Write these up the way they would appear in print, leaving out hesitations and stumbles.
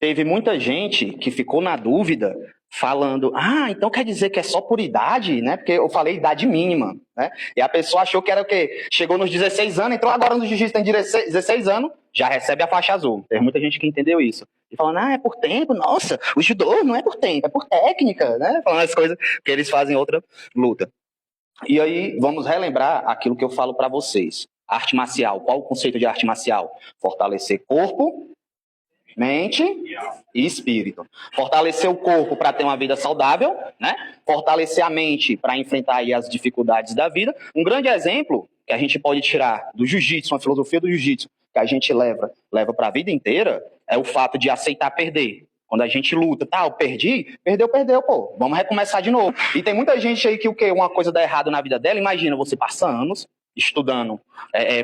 teve muita gente que ficou na dúvida, falando, então quer dizer que é só por idade, né? Porque eu falei idade mínima, né? E a pessoa achou que era o quê? Chegou nos 16 anos, entrou agora no jiu-jitsu, tem 16 anos, já recebe a faixa azul. Tem muita gente que entendeu isso. E falando, é por tempo, nossa, o judô não é por tempo, é por técnica, né? Falando as coisas que eles fazem em outra luta. E aí, vamos relembrar aquilo que eu falo para vocês. Arte marcial, qual o conceito de arte marcial? Fortalecer corpo, mente e espírito. Fortalecer o corpo para ter uma vida saudável, né? Fortalecer a mente para enfrentar aí as dificuldades da vida. Um grande exemplo que a gente pode tirar do jiu-jitsu, uma filosofia do jiu-jitsu, que a gente leva para a vida inteira, é o fato de aceitar perder. Quando a gente luta, eu perdi, perdeu, pô, vamos recomeçar de novo. E tem muita gente aí que uma coisa dá errado na vida dela, imagina, você passa anos estudando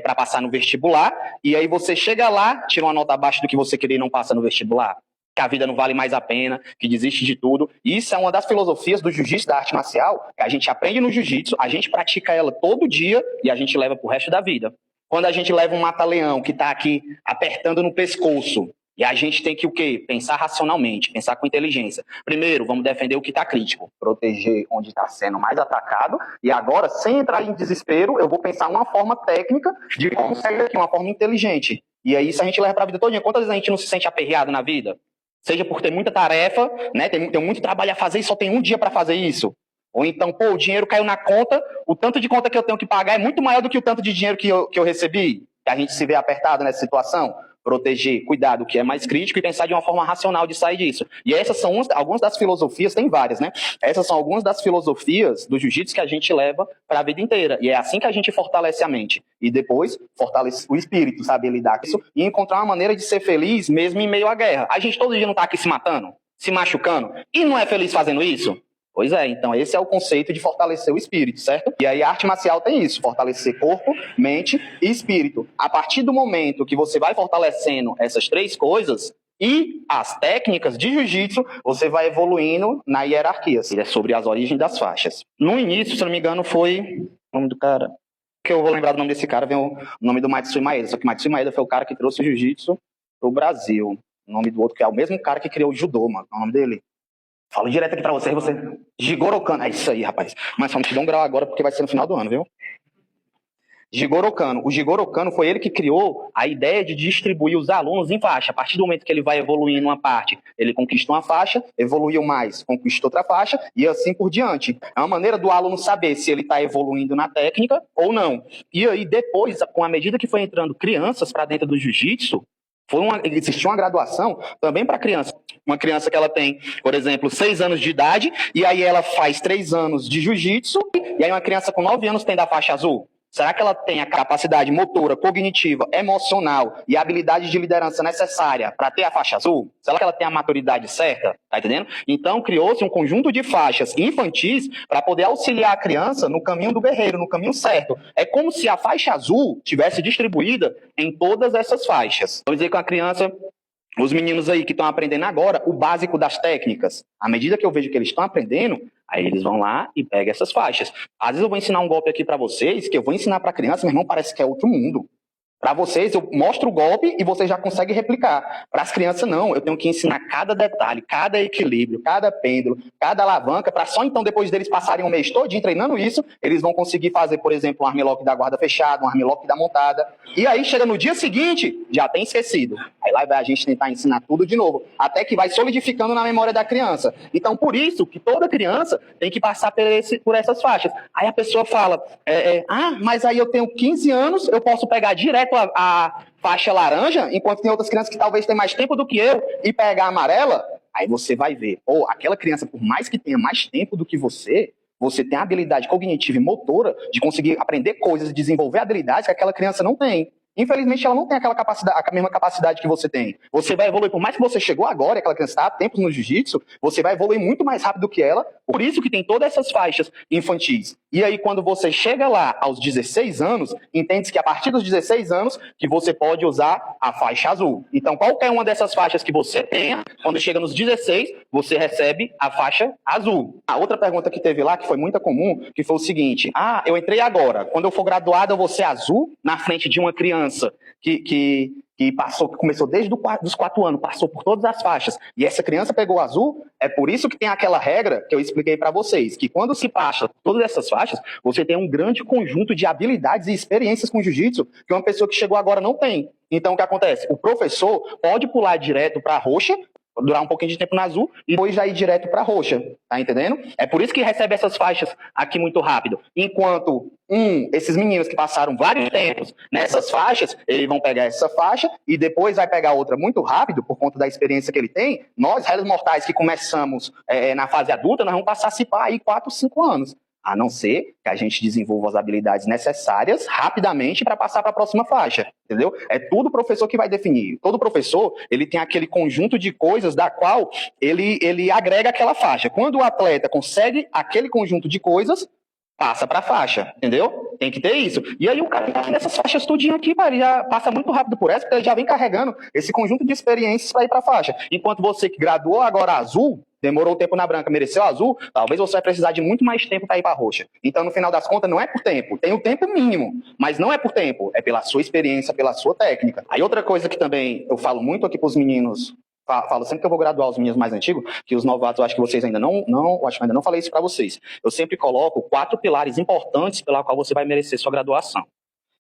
para passar no vestibular, e aí você chega lá, tira uma nota abaixo do que você queria e não passa no vestibular, que a vida não vale mais a pena, que desiste de tudo. E isso é uma das filosofias do jiu-jitsu, da arte marcial, que a gente aprende no jiu-jitsu, a gente pratica ela todo dia e a gente leva pro resto da vida. Quando a gente leva um mata-leão que tá aqui apertando no pescoço, e a gente tem que o quê? Pensar racionalmente, pensar com inteligência. Primeiro, vamos defender o que está crítico, proteger onde está sendo mais atacado, e agora, sem entrar em desespero, eu vou pensar uma forma técnica de como sair daqui, uma forma inteligente. E aí isso a gente leva para a vida toda. Quantas vezes a gente não se sente aperreado na vida? Seja por ter muita tarefa, né? Tem muito trabalho a fazer e só tem um dia para fazer isso. Ou então, o dinheiro caiu na conta, o tanto de conta que eu tenho que pagar é muito maior do que o tanto de dinheiro que eu recebi. Que a gente se vê apertado nessa situação. Proteger, cuidar do que é mais crítico e pensar de uma forma racional de sair disso. E essas são algumas das filosofias, tem várias, né? Essas são algumas das filosofias do jiu-jitsu que a gente leva para a vida inteira. E é assim que a gente fortalece a mente. E depois fortalece o espírito, saber lidar com isso e encontrar uma maneira de ser feliz mesmo em meio à guerra. A gente todo dia não tá aqui se matando, se machucando e não é feliz fazendo isso? Pois é, então esse é o conceito de fortalecer o espírito, certo? E aí a arte marcial tem isso, fortalecer corpo, mente e espírito. A partir do momento que você vai fortalecendo essas três coisas e as técnicas de jiu-jitsu, você vai evoluindo na hierarquia. É sobre as origens das faixas. No início, se não me engano, foi o nome do cara, que eu vou lembrar do nome desse cara, vem o nome do Matsui Maeda, só que Matsui Maeda foi o cara que trouxe o jiu-jitsu pro Brasil. O nome do outro, que é o mesmo cara que criou o judô, mano, o nome dele. Falo direto aqui pra você. Jigoro Kano. É isso aí, rapaz. Mas só não te dou um grau agora porque vai ser no final do ano, viu? Jigoro Kano. O Jigoro Kano foi ele que criou a ideia de distribuir os alunos em faixa. A partir do momento que ele vai evoluindo uma parte, ele conquista uma faixa, evoluiu mais, conquista outra faixa e assim por diante. É uma maneira do aluno saber se ele está evoluindo na técnica ou não. E aí depois, com a medida que foi entrando crianças para dentro do jiu-jitsu, existiu uma graduação também para criança. Uma criança que ela tem, por exemplo, 6 anos de idade, e aí ela faz 3 anos de jiu-jitsu, e aí uma criança com 9 anos tem da faixa azul. Será que ela tem a capacidade motora, cognitiva, emocional e a habilidade de liderança necessária para ter a faixa azul? Será que ela tem a maturidade certa? Tá entendendo? Então, criou-se um conjunto de faixas infantis para poder auxiliar a criança no caminho do guerreiro, no caminho certo. É como se a faixa azul tivesse distribuída em todas essas faixas. Vamos dizer que a criança, os meninos aí que estão aprendendo agora, o básico das técnicas. À medida que eu vejo que eles estão aprendendo, aí eles vão lá e pegam essas faixas. Às vezes eu vou ensinar um golpe aqui para vocês, que eu vou ensinar para criança, meu irmão, parece que é outro mundo. Para vocês, eu mostro o golpe e vocês já conseguem replicar. Para as crianças, não. Eu tenho que ensinar cada detalhe, cada equilíbrio, cada pêndulo, cada alavanca, para só então, depois deles passarem um mês todinho treinando isso, eles vão conseguir fazer, por exemplo, um armlock da guarda fechada, um armlock da montada. E aí, chega no dia seguinte, já tem esquecido. Aí lá vai a gente tentar ensinar tudo de novo, até que vai solidificando na memória da criança. Então, por isso que toda criança tem que passar por essas faixas. Aí a pessoa fala, mas aí eu tenho 15 anos, eu posso pegar direto a faixa laranja, enquanto tem outras crianças que talvez tenham mais tempo do que eu e pegar a amarela. Aí você vai ver, aquela criança, por mais que tenha mais tempo do que você tem a habilidade cognitiva e motora de conseguir aprender coisas, desenvolver habilidades que aquela criança não tem. Infelizmente, ela não tem aquela capacidade, a mesma capacidade que você tem. Você vai evoluir, por mais que você chegou agora, e aquela criança está há tempos no jiu-jitsu, você vai evoluir muito mais rápido que ela, por isso que tem todas essas faixas infantis. E aí, quando você chega lá aos 16 anos, entende-se que a partir dos 16 anos, que você pode usar a faixa azul. Então, qualquer uma dessas faixas que você tenha, quando chega nos 16, você recebe a faixa azul. A outra pergunta que teve lá, que foi muito comum, que foi o seguinte, eu entrei agora, quando eu for graduado, eu vou ser azul na frente de uma criança criança que começou desde os 4 anos, passou por todas as faixas, e essa criança pegou o azul, é por isso que tem aquela regra que eu expliquei para vocês, que quando se passa por todas essas faixas, você tem um grande conjunto de habilidades e experiências com jiu-jitsu que uma pessoa que chegou agora não tem. Então, o que acontece? O professor pode pular direto para a roxa, durar um pouquinho de tempo na azul e depois já ir direto para roxa, tá entendendo? É por isso que recebe essas faixas aqui muito rápido. Enquanto esses meninos que passaram vários tempos nessas faixas, eles vão pegar essa faixa e depois vai pegar outra muito rápido por conta da experiência que ele tem. Nós, réis mortais que começamos na fase adulta, nós vamos passar a se pá aí 4, 5 anos. A não ser que a gente desenvolva as habilidades necessárias rapidamente para passar para a próxima faixa, entendeu? É tudo o professor que vai definir. Todo professor, ele tem aquele conjunto de coisas da qual ele agrega aquela faixa. Quando o atleta consegue aquele conjunto de coisas, passa para a faixa, entendeu? Tem que ter isso. E aí o cara tá nessas faixas tudinho aqui, ele já passa muito rápido por essa, porque ele já vem carregando esse conjunto de experiências para ir para a faixa. Enquanto você que graduou agora azul, demorou um tempo na branca, mereceu azul, talvez você vai precisar de muito mais tempo para ir para roxa. Então, no final das contas, não é por tempo. Tem o tempo mínimo, mas não é por tempo. É pela sua experiência, pela sua técnica. Aí outra coisa que também eu falo muito aqui para os meninos, falo sempre que eu vou graduar os meninos mais antigos, que os novatos, eu acho que vocês ainda acho que ainda não falei isso para vocês. Eu sempre coloco 4 pilares importantes pela qual você vai merecer sua graduação.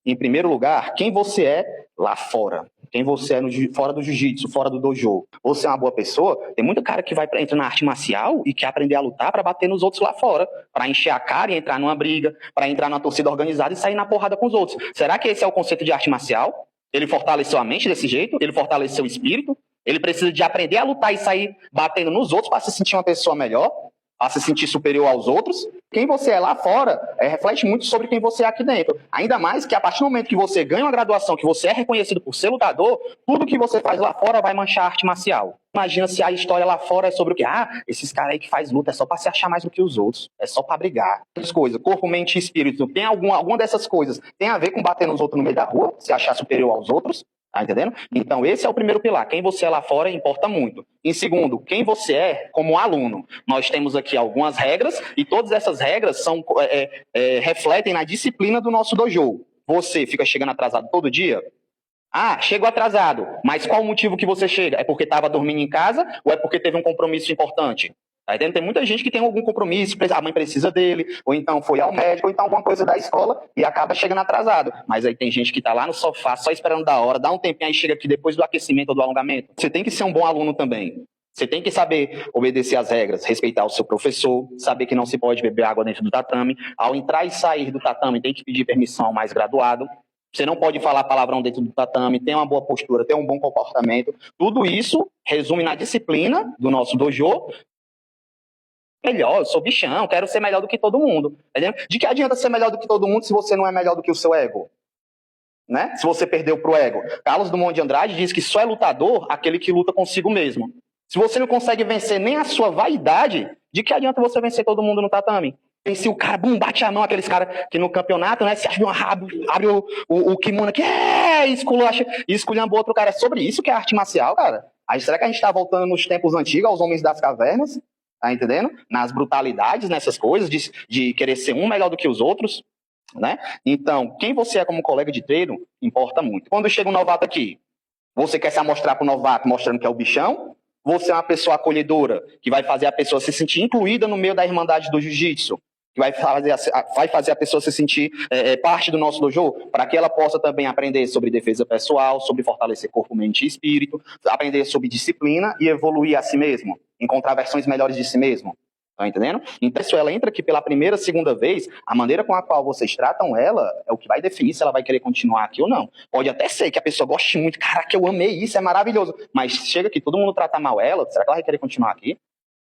Em primeiro lugar, quem você é lá fora. Quem você é fora do jiu-jitsu, fora do dojo. Você é uma boa pessoa? Tem muito cara que vai entrar na arte marcial e quer aprender a lutar para bater nos outros lá fora. Para encher a cara e entrar numa briga, para entrar numa torcida organizada e sair na porrada com os outros. Será que esse é o conceito de arte marcial? Ele fortaleceu a mente desse jeito? Ele fortaleceu o espírito? Ele precisa de aprender a lutar e sair batendo nos outros para se sentir uma pessoa melhor? A se sentir superior aos outros? Quem você é lá fora reflete muito sobre quem você é aqui dentro. Ainda mais que a partir do momento que você ganha uma graduação, que você é reconhecido por ser lutador, tudo que você faz lá fora vai manchar a arte marcial. Imagina se a história lá fora é sobre o quê? Esses caras aí que faz luta é só pra se achar mais do que os outros. É só pra brigar. Essas coisas, corpo, mente e espírito. Tem alguma dessas coisas tem a ver com bater nos outros no meio da rua, se achar superior aos outros? Tá entendendo? Então, esse é o primeiro pilar. Quem você é lá fora importa muito. Em segundo, quem você é como aluno. Nós temos aqui algumas regras e todas essas regras refletem na disciplina do nosso dojo. Você fica chegando atrasado todo dia? Chegou atrasado. Mas qual o motivo que você chega? É porque estava dormindo em casa ou é porque teve um compromisso importante? Tá entendendo? Tem muita gente que tem algum compromisso, a mãe precisa dele, ou então foi ao médico, ou então alguma coisa da escola e acaba chegando atrasado. Mas aí tem gente que tá lá no sofá só esperando da hora, dá um tempinho aí chega aqui depois do aquecimento ou do alongamento. Você tem que ser um bom aluno também. Você tem que saber obedecer às regras, respeitar o seu professor, saber que não se pode beber água dentro do tatame. Ao entrar e sair do tatame, tem que pedir permissão ao mais graduado. Você não pode falar palavrão dentro do tatame, ter uma boa postura, ter um bom comportamento. Tudo isso resume na disciplina do nosso dojo. Melhor, eu sou bichão, quero ser melhor do que todo mundo. Entendeu? De que adianta ser melhor do que todo mundo se você não é melhor do que o seu ego? Né? Se você perdeu pro ego. Carlos Drummond de Andrade diz que só é lutador aquele que luta consigo mesmo. Se você não consegue vencer nem a sua vaidade, de que adianta você vencer todo mundo no tatame? Se o cara, bate a mão, aqueles caras que no campeonato, né, se abre o kimono aqui, esculacha, e esculhamba outro cara. É sobre isso que é arte marcial, cara. Aí será que a gente tá voltando nos tempos antigos, aos homens das cavernas? Tá entendendo? Nas brutalidades, nessas coisas, de querer ser um melhor do que os outros, né? Então, quem você é como colega de treino, importa muito. Quando chega um novato aqui, você quer se amostrar pro novato mostrando que é o bichão? Você é uma pessoa acolhedora, que vai fazer a pessoa se sentir incluída no meio da irmandade do jiu-jitsu? Que vai fazer a pessoa se sentir parte do nosso dojo, para que ela possa também aprender sobre defesa pessoal, sobre fortalecer corpo, mente e espírito, aprender sobre disciplina e evoluir a si mesmo, encontrar versões melhores de si mesmo. Tá entendendo? Então, se ela entra aqui pela primeira, segunda vez, a maneira com a qual vocês tratam ela é o que vai definir se ela vai querer continuar aqui ou não. Pode até ser que a pessoa goste muito, caraca, eu amei isso, é maravilhoso, mas chega aqui, todo mundo trata mal ela, será que ela vai querer continuar aqui?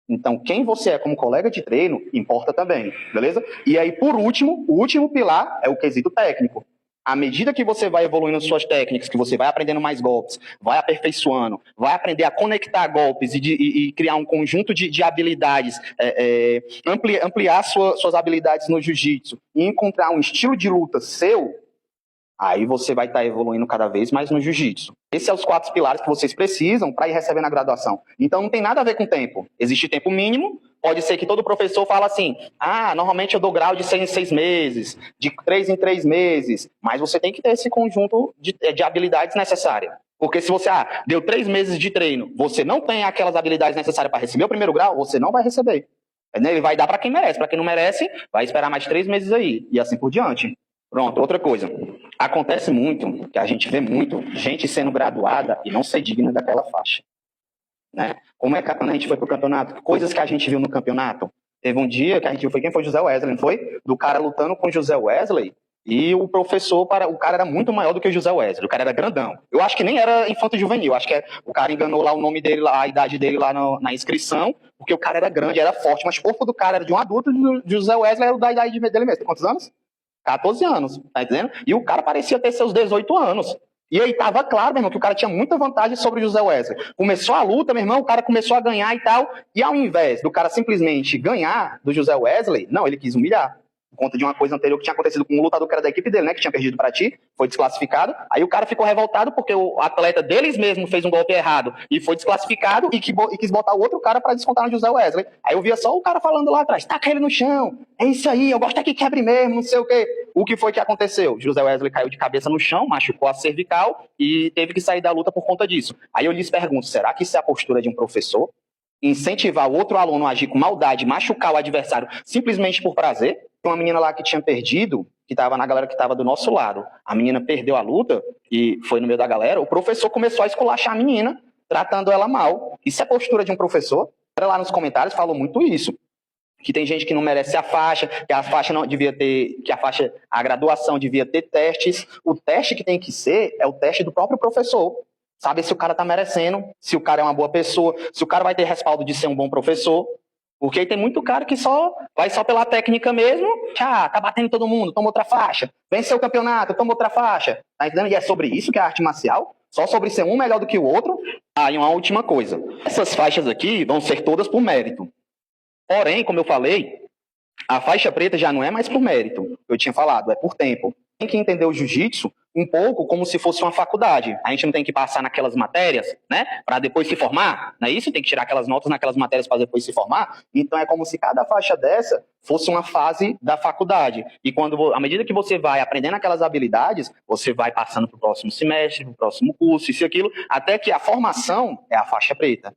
Então, quem você é como colega de treino, importa também, beleza? E aí, por último, o último pilar é o quesito técnico. À medida que você vai evoluindo suas técnicas, que você vai aprendendo mais golpes, vai aperfeiçoando, vai aprender a conectar golpes e criar um conjunto de habilidades, ampliar suas habilidades no jiu-jitsu e encontrar um estilo de luta seu, Aí você vai estar evoluindo cada vez mais no jiu-jitsu. Esses são os 4 pilares que vocês precisam para ir recebendo a graduação. Então não tem nada a ver com tempo. Existe tempo mínimo. Pode ser que todo professor fala assim, normalmente eu dou grau de 6 em 6 meses, de 3 em 3 meses, mas você tem que ter esse conjunto de habilidades necessárias. Porque se você deu 3 meses de treino, você não tem aquelas habilidades necessárias para receber o primeiro grau, você não vai receber. Ele vai dar para quem merece. Para quem não merece, vai esperar mais 3 meses aí, e assim por diante. Pronto, outra coisa. Acontece muito, que a gente vê muito, gente sendo graduada e não ser digna daquela faixa. Né? Como é que quando a gente foi pro campeonato? Coisas que a gente viu no campeonato. Teve um dia que a gente viu, quem foi José Wesley, não foi? Do cara lutando com José Wesley, e o professor, o cara era muito maior do que o José Wesley, o cara era grandão. Eu acho que nem era infanto juvenil, acho que o cara enganou lá o nome dele, a idade dele lá na inscrição, porque o cara era grande, era forte, mas o corpo do cara era de um adulto, e o José Wesley era da idade dele mesmo. Tem quantos anos? 14 anos, tá entendendo? E o cara parecia ter seus 18 anos. E aí tava claro, meu irmão, que o cara tinha muita vantagem sobre o José Wesley. Começou a luta, meu irmão, o cara começou a ganhar e tal, e ao invés do cara simplesmente ganhar do José Wesley, não, ele quis humilhar. Por conta de uma coisa anterior que tinha acontecido com um lutador que era da equipe dele, né, que tinha perdido pra ti, foi desclassificado. Aí o cara ficou revoltado porque o atleta deles mesmo fez um golpe errado e foi desclassificado e quis botar o outro cara pra descontar no José Wesley. Aí eu via só o cara falando lá atrás, taca ele no chão, é isso aí, eu gosto é que quebre mesmo, não sei o quê. O que foi que aconteceu? José Wesley caiu de cabeça no chão, machucou a cervical e teve que sair da luta por conta disso. Aí eu lhes pergunto, será que isso é a postura de um professor? Incentivar o outro aluno a agir com maldade, machucar o adversário simplesmente por prazer? Uma menina lá que tinha perdido, que estava na galera que estava do nosso lado, a menina perdeu a luta e foi no meio da galera, o professor começou a esculachar a menina, tratando ela mal. Isso é postura de um professor? Lá nos comentários falou muito isso, que tem gente que não merece a faixa, que a faixa não devia ter, que a graduação devia ter testes. O teste que tem que ser é o teste do próprio professor. Saber se o cara tá merecendo, se o cara é uma boa pessoa, se o cara vai ter respaldo de ser um bom professor. Porque aí tem muito cara que vai só pela técnica mesmo, tá batendo em todo mundo, toma outra faixa, venceu o campeonato, toma outra faixa, tá entendendo? E é sobre isso que é a arte marcial, só sobre ser um melhor do que o outro. E uma última coisa, essas faixas aqui vão ser todas por mérito. Porém, como eu falei, a faixa preta já não é mais por mérito, eu tinha falado, é por tempo. Tem que entender o jiu-jitsu um pouco como se fosse uma faculdade. A gente não tem que passar naquelas matérias, né, para depois se formar, não é isso? Tem que tirar aquelas notas naquelas matérias para depois se formar. Então é como se cada faixa dessa fosse uma fase da faculdade. E à medida que você vai aprendendo aquelas habilidades, você vai passando para o próximo semestre, para o próximo curso, isso e aquilo, até que a formação é a faixa preta.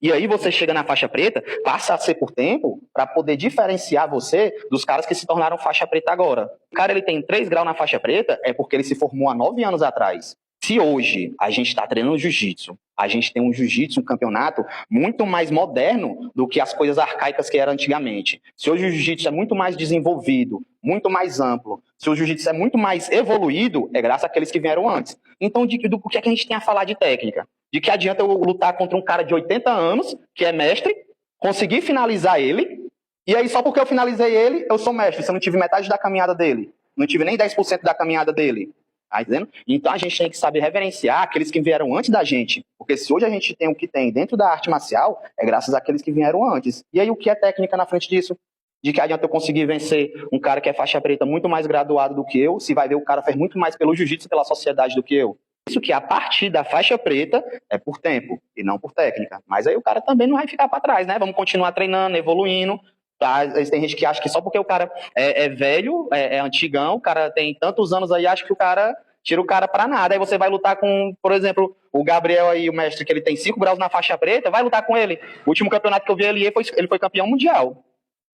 E aí você chega na faixa preta, passa a ser por tempo, para poder diferenciar você dos caras que se tornaram faixa preta agora. O cara ele tem 3 graus na faixa preta, é porque ele se formou há 9 anos atrás. Se hoje a gente está treinando jiu-jitsu, a gente tem um jiu-jitsu, um campeonato muito mais moderno do que as coisas arcaicas que era antigamente. Se hoje o jiu-jitsu é muito mais desenvolvido, muito mais amplo, se o jiu-jitsu é muito mais evoluído, é graças àqueles que vieram antes. Então, o que é que a gente tem a falar de técnica? De que adianta eu lutar contra um cara de 80 anos, que é mestre, conseguir finalizar ele, e aí só porque eu finalizei ele, eu sou mestre. Se eu não tive metade da caminhada dele, não tive nem 10% da caminhada dele. Tá entendendo? Então a gente tem que saber reverenciar aqueles que vieram antes da gente. Porque se hoje a gente tem o que tem dentro da arte marcial, é graças àqueles que vieram antes. E aí o que é técnica na frente disso? De que adianta eu conseguir vencer um cara que é faixa preta muito mais graduado do que eu, se vai ver o cara fez muito mais pelo jiu-jitsu e pela sociedade do que eu. Isso que a partir da faixa preta é por tempo e não por técnica. Mas aí o cara também não vai ficar para trás, né? Vamos continuar treinando, evoluindo. Tá? Tem gente que acha que só porque o cara é velho, é antigão, o cara tem tantos anos aí, acha que o cara tira o cara pra nada. Aí você vai lutar com, por exemplo, o Gabriel aí, o mestre, que ele tem 5 graus na faixa preta, vai lutar com ele. O último campeonato que eu vi ele foi campeão mundial.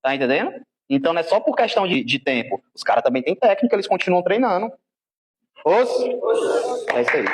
Tá entendendo? Então não é só por questão de tempo. Os caras também têm técnica, eles continuam treinando. É isso aí.